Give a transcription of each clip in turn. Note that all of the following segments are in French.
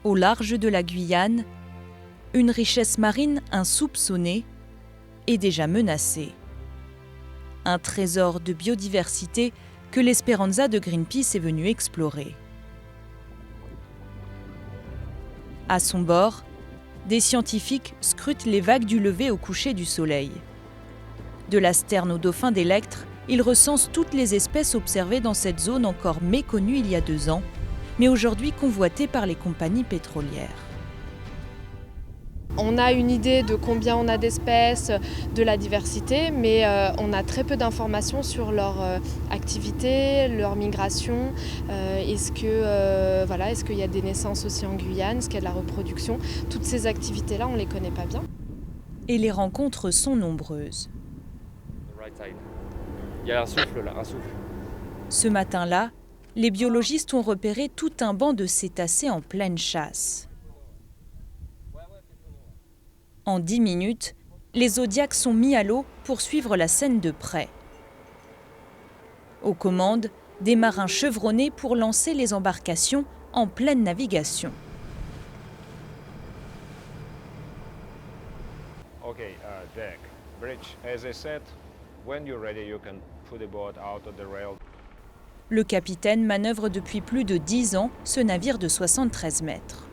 Au large de la Guyane, une richesse marine insoupçonnée est déjà menacée. Un trésor de biodiversité que l'Esperanza de Greenpeace est venu explorer. À son bord, des scientifiques scrutent les vagues du lever au coucher du soleil. De la sterne au dauphin d'Electre, ils recensent toutes les espèces observées dans cette zone encore méconnue il y a 2 ans, mais aujourd'hui convoitée par les compagnies pétrolières. On a une idée de combien on a d'espèces, de la diversité, mais on a très peu d'informations sur leur activité, leur migration. Est-ce qu'il y a des naissances aussi en Guyane, est-ce qu'il y a de la reproduction? Toutes ces activités-là, on ne les connaît pas bien. Et les rencontres sont nombreuses. Il y a un souffle là, un souffle. Ce matin-là, les biologistes ont repéré tout un banc de cétacés en pleine chasse. En 10 minutes, les zodiacs sont mis à l'eau pour suivre la scène de près. Aux commandes, des marins chevronnés pour lancer les embarcations en pleine navigation. Okay, deck, bridge. As I said, when you're ready, you can put the boat out of the rail. Le capitaine manœuvre depuis plus de 10 ans ce navire de 73 mètres.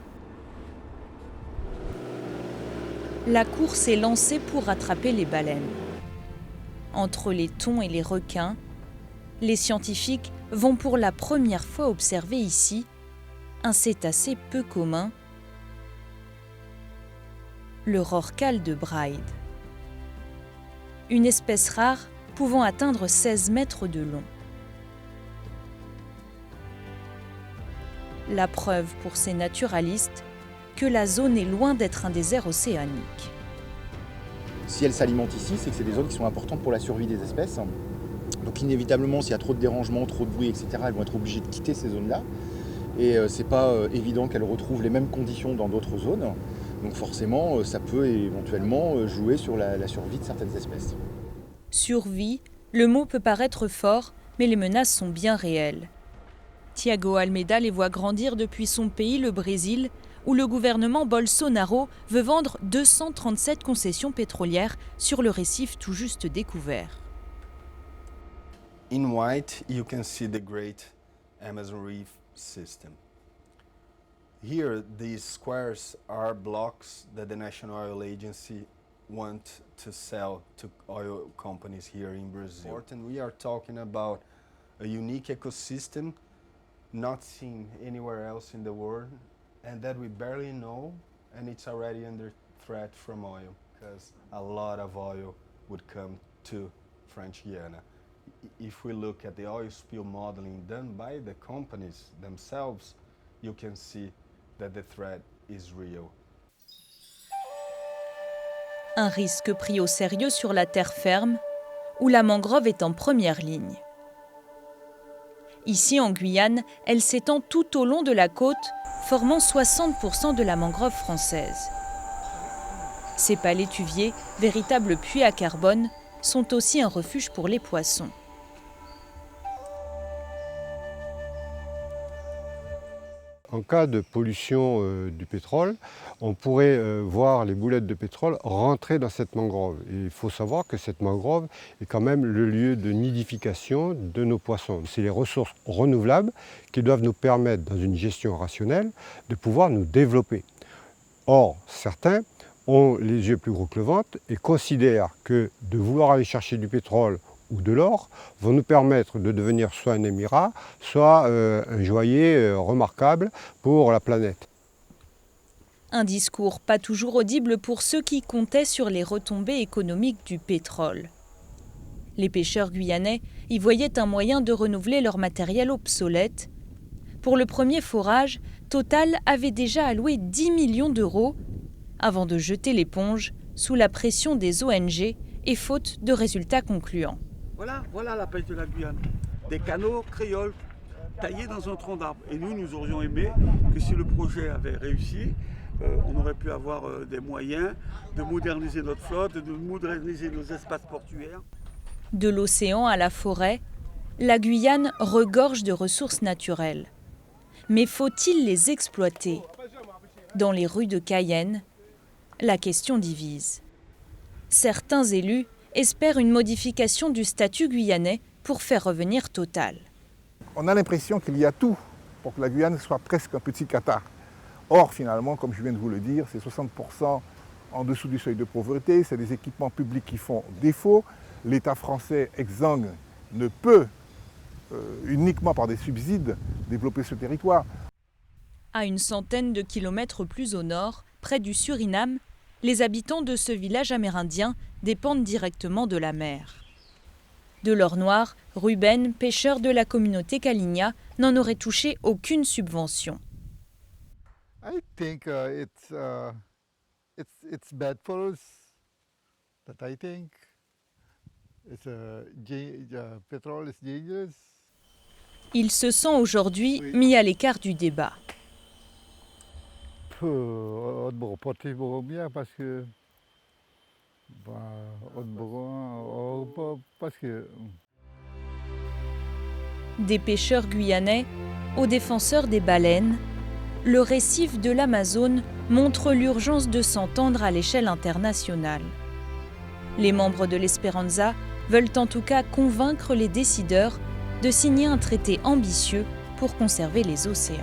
La course est lancée pour rattraper les baleines. Entre les thons et les requins, les scientifiques vont pour la première fois observer ici un cétacé peu commun, le rorqual de Bride. Une espèce rare pouvant atteindre 16 mètres de long. La preuve pour ces naturalistes que la zone est loin d'être un désert océanique. Si elles s'alimentent ici, c'est que c'est des zones qui sont importantes pour la survie des espèces. Donc inévitablement, s'il y a trop de dérangements, trop de bruit, etc., elles vont être obligées de quitter ces zones-là. Et c'est pas évident qu'elles retrouvent les mêmes conditions dans d'autres zones. Donc forcément, ça peut éventuellement jouer sur la survie de certaines espèces. Survie, le mot peut paraître fort, mais les menaces sont bien réelles. Tiago Almeida les voit grandir depuis son pays, le Brésil, où le gouvernement Bolsonaro veut vendre 237 concessions pétrolières sur le récif tout juste découvert. In white, you can see the Great Amazon Reef System. Here, these squares are blocks that the National Oil Agency want to sell to oil companies here in Brazil. And we are talking about a unique ecosystem not seen anywhere else in the world, and that we barely know, and it's already under threat from oil, because a lot of oil would come to French Guiana. If we look at the oil spill modeling done by the companies themselves, you can see that the threat is real. Un risque pris au sérieux sur la terre ferme, où la mangrove est en première ligne. Ici, en Guyane, elle s'étend tout au long de la côte, formant 60% de la mangrove française. Ces palétuviers, véritables puits à carbone, sont aussi un refuge pour les poissons. En cas de pollution du pétrole, on pourrait voir les boulettes de pétrole rentrer dans cette mangrove. Et il faut savoir que cette mangrove est quand même le lieu de nidification de nos poissons. C'est les ressources renouvelables qui doivent nous permettre, dans une gestion rationnelle, de pouvoir nous développer. Or, certains ont les yeux plus gros que le ventre et considèrent que de vouloir aller chercher du pétrole ou de l'or vont nous permettre de devenir soit un émirat, soit un joaillier remarquable pour la planète. Un discours pas toujours audible pour ceux qui comptaient sur les retombées économiques du pétrole. Les pêcheurs guyanais y voyaient un moyen de renouveler leur matériel obsolète. Pour le premier forage, Total avait déjà alloué 10 millions d'euros avant de jeter l'éponge sous la pression des ONG et faute de résultats concluants. Voilà la pêche de la Guyane. Des canaux créoles taillés dans un tronc d'arbre. Et nous aurions aimé que si le projet avait réussi, on aurait pu avoir des moyens de moderniser notre flotte, de moderniser nos espaces portuaires. De l'océan à la forêt, la Guyane regorge de ressources naturelles. Mais faut-il les exploiter ? Dans les rues de Cayenne, la question divise. Certains élus espèrent une modification du statut guyanais pour faire revenir Total. On a l'impression qu'il y a tout pour que la Guyane soit presque un petit Qatar. Or, finalement, comme je viens de vous le dire, c'est 60% en dessous du seuil de pauvreté, c'est des équipements publics qui font défaut. L'État français exsangue ne peut, uniquement par des subsides, développer ce territoire. À une centaine de kilomètres plus au nord, près du Suriname, les habitants de ce village amérindien dépendent directement de la mer. Delors Noir, Ruben, pêcheur de la communauté Kalinia, n'en aurait touché aucune subvention. I think it's bad for us. But I think petrol is dangerous. Il se sent aujourd'hui mis à l'écart du débat. On ne me porte pas bien parce que Des pêcheurs guyanais aux défenseurs des baleines, le récif de l'Amazone montre l'urgence de s'entendre à l'échelle internationale. Les membres de l'Esperanza veulent en tout cas convaincre les décideurs de signer un traité ambitieux pour conserver les océans.